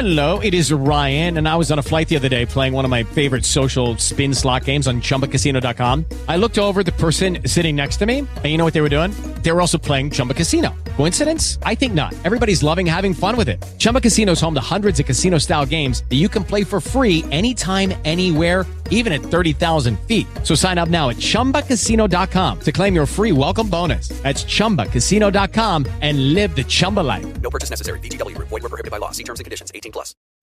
Hello, it is Ryan, and I was on a flight the other day playing one of my favorite social spin slot games on ChumbaCasino.com. I looked over at the person sitting next to me, and you know what they were doing? They were also playing Chumba Casino. Coincidence? I think not. Everybody's loving having fun with it. Chumba Casino is home to hundreds of casino-style games that you can play for free anytime, anywhere, even at 30,000 feet. So sign up now at ChumbaCasino.com to claim your free welcome bonus. That's ChumbaCasino.com and live the Chumba life. No purchase necessary. VGW. Void where prohibited by law. See terms and conditions. 18+.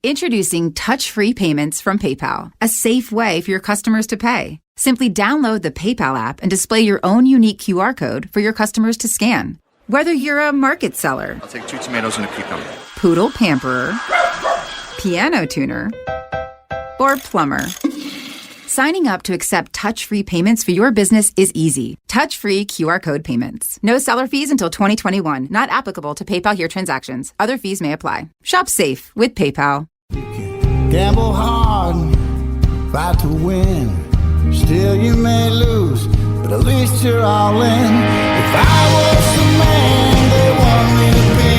Introducing touch-free payments from PayPal, a safe way for your customers to pay. Simply download the PayPal app and display your own unique QR code for your customers to scan. Whether you're a market seller, I'll take 2 tomatoes and a cucumber, poodle pamperer, piano tuner, or plumber, signing up to accept touch-free payments for your business is easy. Touch-free QR code payments. No seller fees until 2021. Not applicable to PayPal here transactions. Other fees may apply. Shop safe with PayPal. Gamble hard, fight to win. Still you may lose, but at least you're all in. If I was the man they want me to be,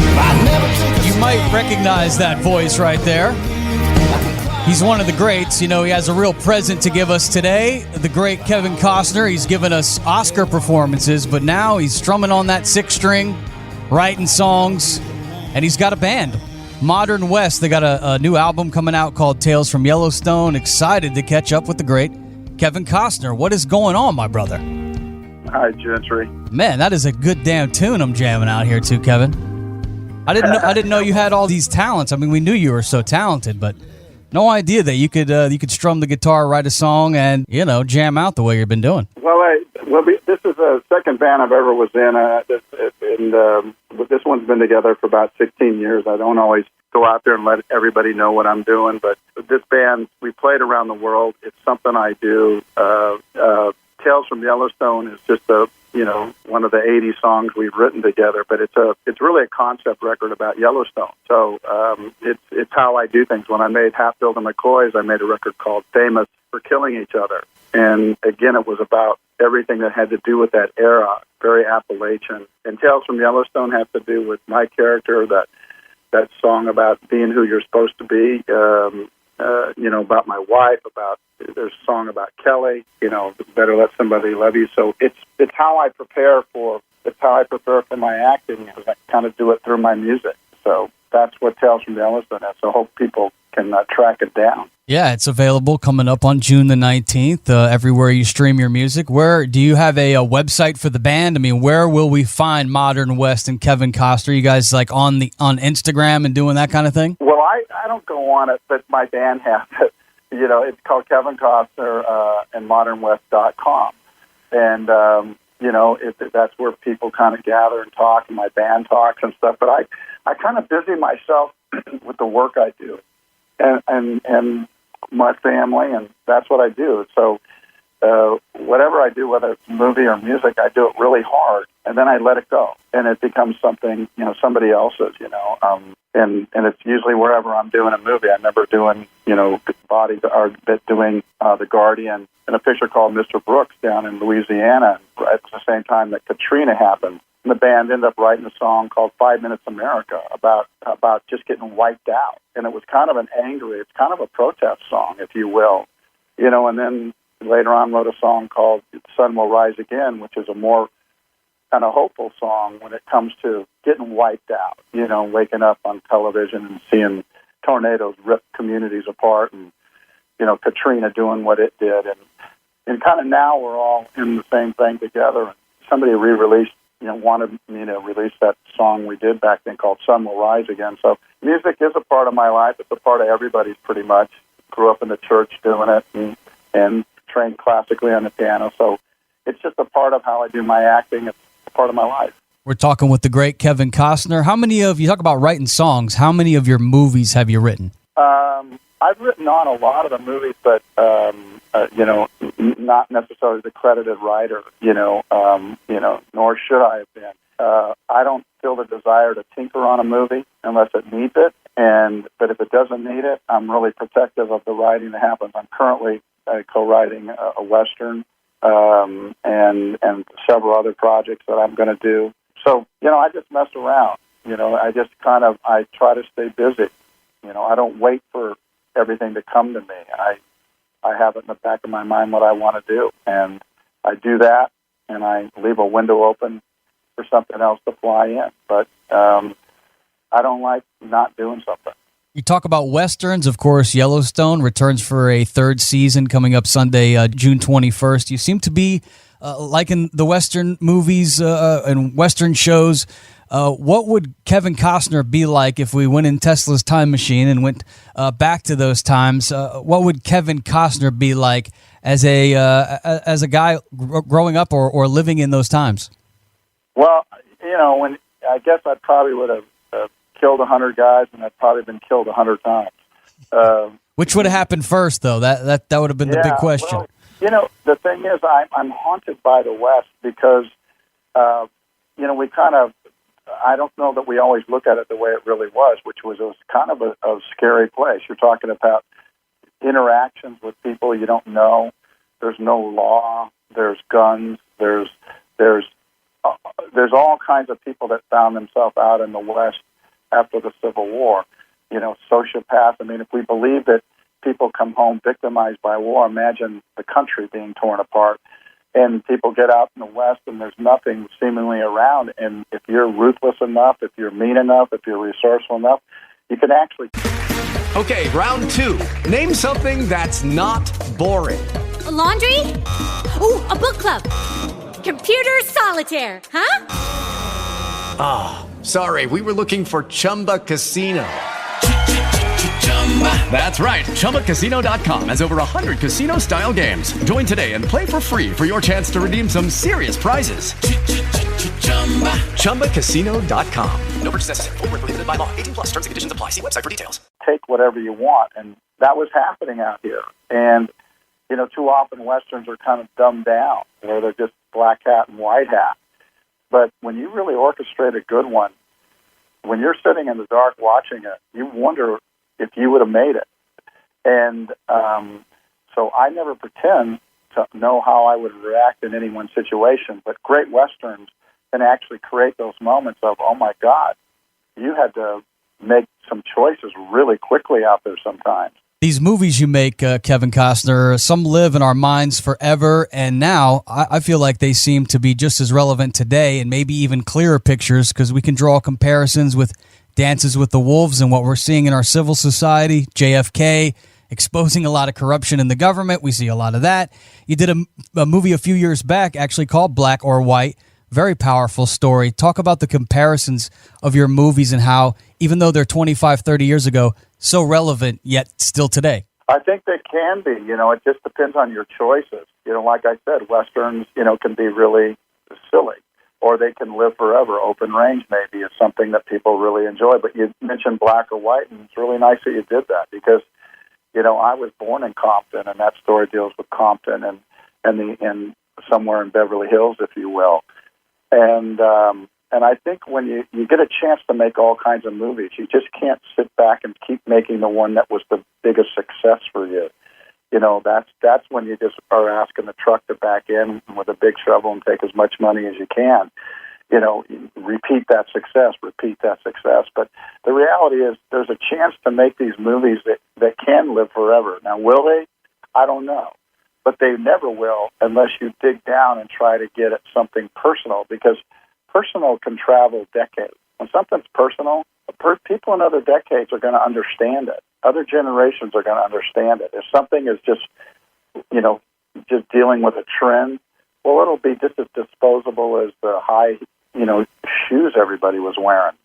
if I never took a You might recognize that voice right there. He's one of the greats. You know, he has a real present to give us today. The great Kevin Costner. He's given us Oscar performances, but now he's strumming on that 6-string, writing songs, and he's got a band. Modern West. They got a new album coming out called Tales from Yellowstone. Excited to catch up with the great Kevin Costner. What is going on, my brother? Hi, Gentry. Man, that is a good damn tune I'm jamming out here too, Kevin. I didn't know you had all these talents. I mean, we knew you were so talented, but no idea that you could strum the guitar, write a song, and jam out the way you've been doing. This is the second band I've ever was in, and this one's been together for about 16 years. I don't always go out there and let everybody know what I'm doing, but this band, we played around the world. It's something I do. Tales from Yellowstone is just one of the 80 songs we've written together, but it's really a concept record about Yellowstone. So it's how I do things. When I made Hatfield and McCoy's, I made a record called Famous for Killing Each Other. And again, it was about everything that had to do with that era, very Appalachian. And Tales from Yellowstone has to do with my character, that song about being who you're supposed to be, about my wife, there's a song about Kelly, better let somebody love you. So it's how I prepare for my acting, because I kind of do it through my music. So that's what Tales from Yellowstone is. So I hope people can track it down. Yeah, it's available coming up on June the 19th, everywhere you stream your music. Where do you have a website for the band? I mean, where will we find Modern West and Kevin Costner? You guys on Instagram and doing that kind of thing? Well, I don't go on it, but my band has it. It's called Kevin Costner and modernwest.com. And, that's where people kind of gather and talk, and my band talks and stuff. But I kind of busy myself with the work I do and my family, and that's what I do. So whatever I do, whether it's movie or music, I do it really hard, and then I let it go, and it becomes something, somebody else's, and it's usually wherever I'm doing a movie. I remember doing, doing The Guardian in a picture called Mr. Brooks down in Louisiana at the same time that Katrina happened. And the band ended up writing a song called 5 Minutes America about just getting wiped out. And it was kind of it's kind of a protest song, if you will. And then later on wrote a song called The Sun Will Rise Again, which is a more kind of hopeful song when it comes to getting wiped out, waking up on television and seeing tornadoes rip communities apart, and, Katrina doing what it did. And kind of now we're all in the same thing together. And somebody re-released, wanted me to release that song we did back then called Sun Will Rise Again. So music is a part of my life. It's a part of everybody's pretty much. Grew up in the church doing it and trained classically on the piano. So it's just a part of how I do my acting. It's a part of my life. We're talking with the great Kevin Costner. You talk about writing songs, how many of your movies have you written? I've written on a lot of the movies, but, not necessarily the credited writer, nor should I have been. I don't feel the desire to tinker on a movie unless it needs it. But if it doesn't need it, I'm really protective of the writing that happens. I'm currently co-writing a Western, and several other projects that I'm going to do. So, I just mess around. I try to stay busy. I don't wait for everything to come to me. I have it in the back of my mind what I want to do, and I do that, and I leave a window open for something else to fly in. But I don't like not doing something. You talk about Westerns, of course. Yellowstone returns for a third season coming up Sunday, June 21st. You seem to be liking the Western movies and Western shows. What would Kevin Costner be like if we went in Tesla's time machine and went back to those times? What would Kevin Costner be like as a guy growing up or living in those times? Well, when I guess I probably would have killed 100 guys, and I'd probably been killed 100 times. Which would have happened first, though? That would have been the big question. Well, the thing is, I'm haunted by the West because, we kind of, I don't know that we always look at it the way it really was, which was it was kind of a scary place. You're talking about interactions with people you don't know. There's no law. There's guns. There's all kinds of people that found themselves out in the West after the Civil War. Sociopaths. I mean, if we believe that people come home victimized by war, imagine the country being torn apart. And people get out in the West and there's nothing seemingly around. And if you're ruthless enough, if you're mean enough, if you're resourceful enough, you can actually... Okay, round two. Name something that's not boring. A laundry? Ooh, a book club. Computer solitaire, huh? Ah, sorry, we were looking for Chumba Casino. That's right, ChumbaCasino.com has over 100 casino-style games. Join today and play for free for your chance to redeem some serious prizes. ChumbaCasino.com. No purchase necessary. Void where prohibited by law. 18 plus. Terms and conditions apply. See website for details. Take whatever you want, and that was happening out here. And too often Westerns are kind of dumbed down, where they're just black hat and white hat. But when you really orchestrate a good one, when you're sitting in the dark watching it, you wonder if you would have made it. And so I never pretend to know how I would react in any one situation, but great Westerns can actually create those moments of, oh my God, you had to make some choices really quickly out there sometimes. These movies you make, Kevin Costner, some live in our minds forever, and now I feel like they seem to be just as relevant today and maybe even clearer pictures because we can draw comparisons with Dances with the Wolves and what we're seeing in our civil society, JFK, exposing a lot of corruption in the government. We see a lot of that. You did a movie a few years back actually called Black or White. Very powerful story. Talk about the comparisons of your movies and how, even though they're 25, 30 years ago, so relevant yet still today. I think they can be. It just depends on your choices. Like I said, Westerns, can be really silly, or they can live forever. Open range maybe is something that people really enjoy. But you mentioned Black or White, and it's really nice that you did that because, I was born in Compton, and that story deals with Compton and somewhere in Beverly Hills, if you will. And I think when you get a chance to make all kinds of movies, you just can't sit back and keep making the one that was the biggest success for you. That's when you just are asking the truck to back in with a big shovel and take as much money as you can. Repeat that success. But the reality is there's a chance to make these movies that can live forever. Now, will they? I don't know. But they never will unless you dig down and try to get at something personal, because personal can travel decades. When something's personal, people in other decades are going to understand it. Other generations are going to understand it. If something is just dealing with a trend, well, it'll be just as disposable as the high, shoes everybody was wearing,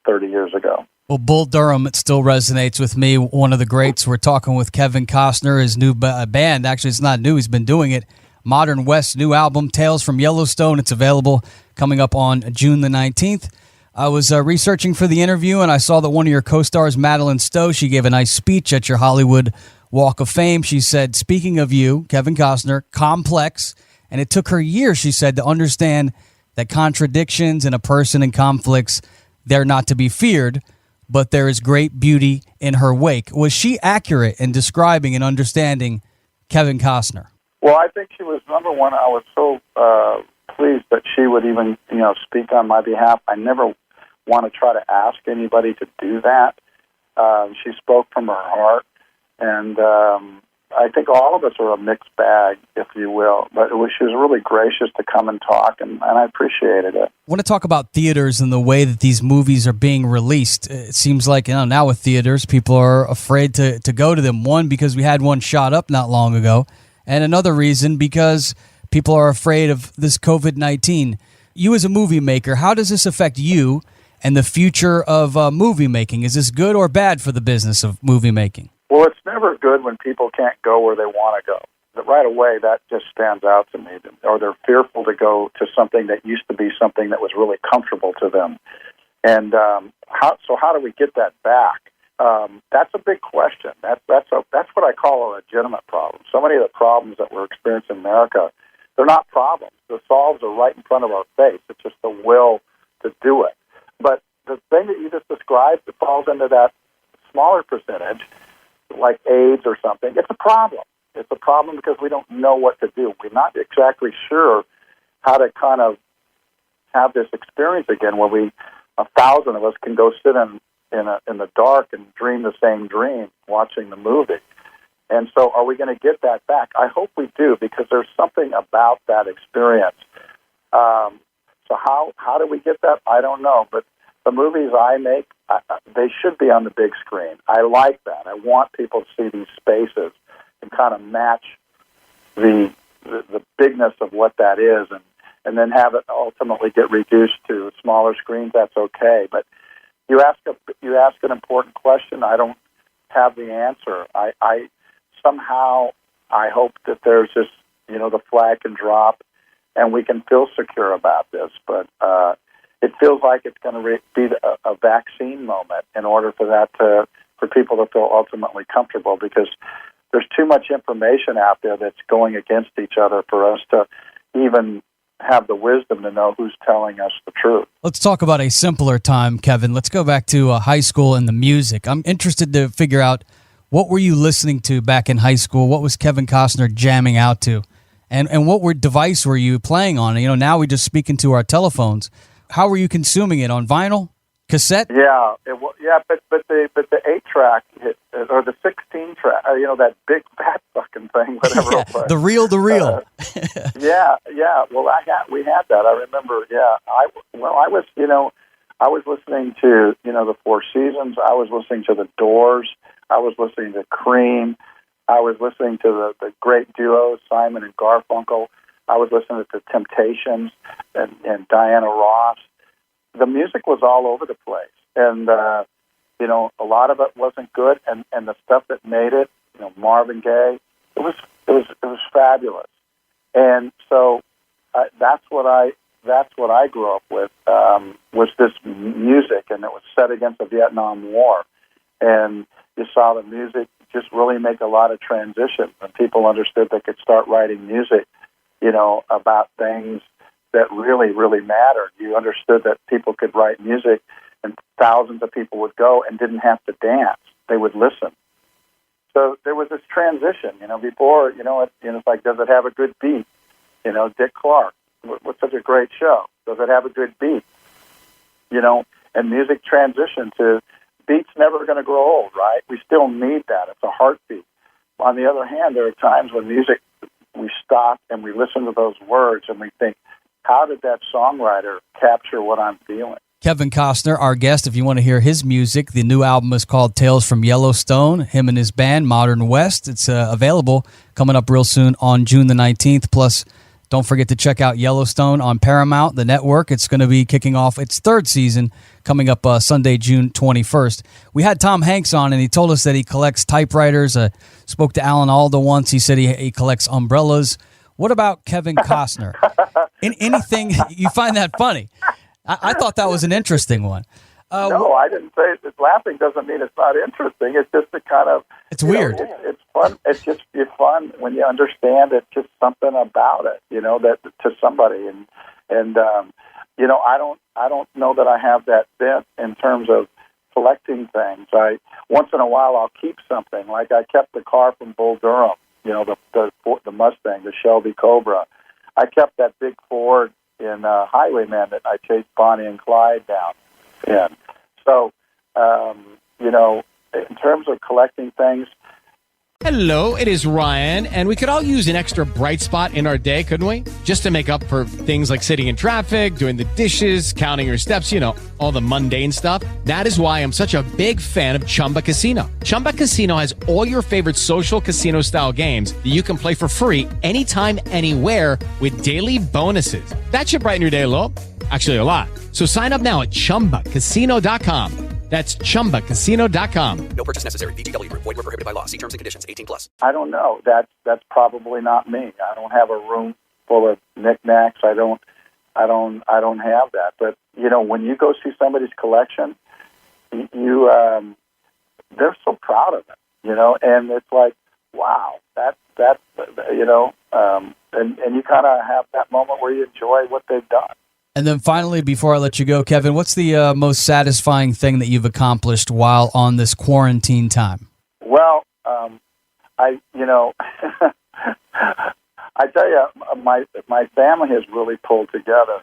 30 years ago. Well, Bull Durham, it still resonates with me. One of the greats. We're talking with Kevin Costner, his new band. Actually, it's not new. He's been doing it. Modern West's new album, Tales from Yellowstone. It's available coming up on June the 19th. I was researching for the interview, and I saw that one of your co-stars, Madeline Stowe, she gave a nice speech at your Hollywood Walk of Fame. She said, speaking of you, Kevin Costner, complex, and it took her years, she said, to understand that contradictions in a person and conflicts, they're not to be feared, but there is great beauty in her wake. Was she accurate in describing and understanding Kevin Costner? Well, I think she was, number one, I was so pleased that she would even, speak on my behalf. I never want to try to ask anybody to do that. She spoke from her heart, and I think all of us are a mixed bag, if you will. But she was really gracious to come and talk, and I appreciated it. I want to talk about theaters and the way that these movies are being released. It seems like now with theaters, people are afraid to go to them. One, because we had one shot up not long ago, and another reason because people are afraid of this COVID-19. You as a movie maker, how does this affect you and the future of movie making? Is this good or bad for the business of movie making? Well, it's never good when people can't go where they want to go. But right away, that just stands out to me. Or they're fearful to go to something that used to be something that was really comfortable to them. And how do we get that back? That's a big question. That's what I call a legitimate problem. So many of the problems that we're experiencing in America, they're not problems. The solves are right in front of our face. It's just the will to do it. But the thing that you just described, it falls into that smaller percentage, like AIDS or something. It's a problem. It's a problem because we don't know what to do. We're not exactly sure how to kind of have this experience again where 1,000 of us can go sit in the dark and dream the same dream watching the movie. And so are we going to get that back? I hope we do, because there's something about that experience. So how do we get that? I don't know. But the movies I make, they should be on the big screen. I like that. I want people to see these spaces and kind of match the bigness of what that is, and then have it ultimately get reduced to smaller screens. That's okay. But you ask an important question. I don't have the answer. I somehow hope that there's just the flag can drop and we can feel secure about this. But it feels like it's going to be a vaccine moment in order for people to feel ultimately comfortable, because there's too much information out there that's going against each other for us to even have the wisdom to know who's telling us the truth. Let's talk about a simpler time, Kevin. Let's go back to high school and the music. I'm interested to figure out, what were you listening to back in high school? What was Kevin Costner jamming out to? And what device were you playing on? Now we just speak into our telephones. How were you consuming it? On vinyl? Cassette? Yeah, but the 8-track or the 16-track, that big fat fucking thing, whatever it was. The reel. Yeah. Well, we had that. I remember. Yeah, I was listening to the Four Seasons. I was listening to the Doors. I was listening to Cream. I was listening to the great duo Simon and Garfunkel. I was listening to the Temptations and Diana Ross. The music was all over the place, and a lot of it wasn't good, and the stuff that made it, Marvin Gaye, it was fabulous, and so that's what I grew up with, was this music, and it was set against the Vietnam War, and you saw the music just really make a lot of transition, and people understood they could start writing music, about things that really, really mattered. You understood that people could write music and thousands of people would go and didn't have to dance. They would listen. So there was this transition, before, it's like, does it have a good beat? Dick Clark, what's such a great show? Does it have a good beat? And music transition to beat's never going to grow old, right? We still need that. It's a heartbeat. On the other hand, there are times when music, we stop and we listen to those words and we think, how did that songwriter capture what I'm feeling? Kevin Costner, our guest. If you want to hear his music, the new album is called Tales from Yellowstone, him and his band, Modern West. It's available coming up real soon on June the 19th. Plus, don't forget to check out Yellowstone on Paramount, the network. It's going to be kicking off its third season coming up Sunday, June 21st. We had Tom Hanks on, and he told us that he collects typewriters. Spoke to Alan Alda once. He said he collects umbrellas. What about Kevin Costner? Anything, you find that funny? I thought that was an interesting one. No, I didn't say it. Laughing doesn't mean it's not interesting. It's just a kind of... It's weird. It's fun. It's just fun when you understand it's just something about it, that to somebody. And I don't know that I have that bent in terms of collecting things. Once in a while I'll keep something. Like I kept the car from Bull Durham, the Mustang, the Shelby Cobra. I kept that big Ford in Highwayman that I chased Bonnie and Clyde down in. So, in terms of collecting things, Hello, it is Ryan, and we could all use an extra bright spot in our day, couldn't we? Just to make up for things like sitting in traffic, doing the dishes, counting your steps, all the mundane stuff. That is why I'm such a big fan of Chumba Casino. Chumba Casino has all your favorite social casino-style games that you can play for free anytime, anywhere with daily bonuses. That should brighten your day a little. Actually, a lot. So sign up now at ChumbaCasino.com. That's ChumbaCasino.com. No purchase necessary. VGW Group. Void where prohibited by law. See terms and conditions. 18+. I don't know. That's probably not me. I don't have a room full of knickknacks. I don't have that. But when you go see somebody's collection, they're so proud of it. And it's like, wow, and you kind of have that moment where you enjoy what they've done. And then finally, before I let you go, Kevin, what's the most satisfying thing that you've accomplished while on this quarantine time? Well, I tell you, my family has really pulled together,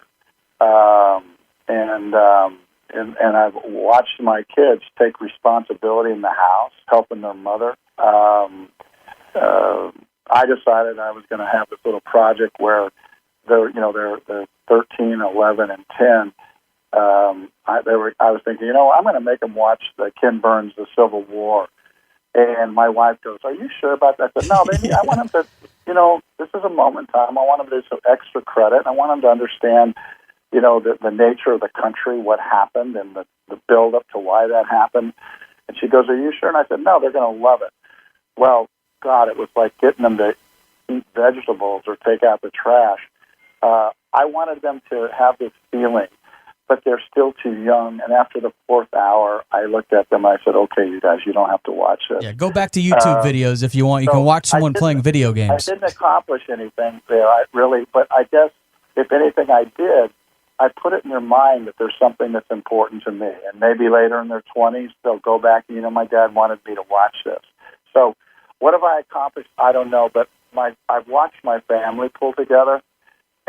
and I've watched my kids take responsibility in the house, helping their mother. I decided I was going to have this little project where they're 13, 11, and 10. I was thinking, I'm going to make them watch Ken Burns' The Civil War. And my wife goes, "Are you sure about that?" I said, "No, baby, I want them to, this is a moment in time. I want them to do some extra credit. I want them to understand, the nature of the country, what happened, and the build-up to why that happened." And she goes, "Are you sure?" And I said, "No, they're going to love it." Well, God, it was like getting them to eat vegetables or take out the trash. I wanted them to have this feeling, but they're still too young. And after the fourth hour, I looked at them. I said, "Okay, you guys, you don't have to watch this." Yeah, go back to YouTube videos if you want. You can watch someone playing video games. I didn't accomplish anything there, but I guess if anything I did, I put it in their mind that there's something that's important to me. And maybe later in their 20s, they'll go back and, my dad wanted me to watch this. So what have I accomplished? I don't know, but I've watched my family pull together.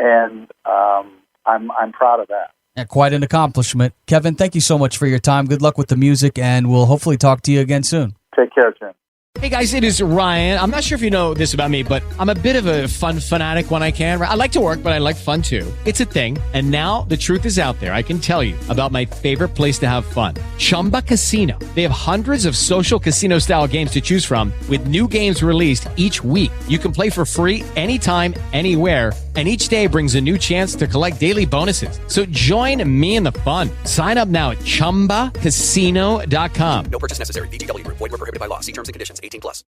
And I'm proud of that. Yeah, quite an accomplishment. Kevin, thank you so much for your time. Good luck with the music, and we'll hopefully talk to you again soon. Take care, Jim. Hey guys, it is Ryan. I'm not sure if you know this about me, but I'm a bit of a fun fanatic when I can. I like to work, but I like fun too. It's a thing. And now the truth is out there. I can tell you about my favorite place to have fun. Chumba Casino. They have hundreds of social casino style games to choose from with new games released each week. You can play for free anytime, anywhere. And each day brings a new chance to collect daily bonuses. So join me in the fun. Sign up now at ChumbaCasino.com. No purchase necessary. VGW Group. Void where prohibited by law. See terms and conditions. 18+.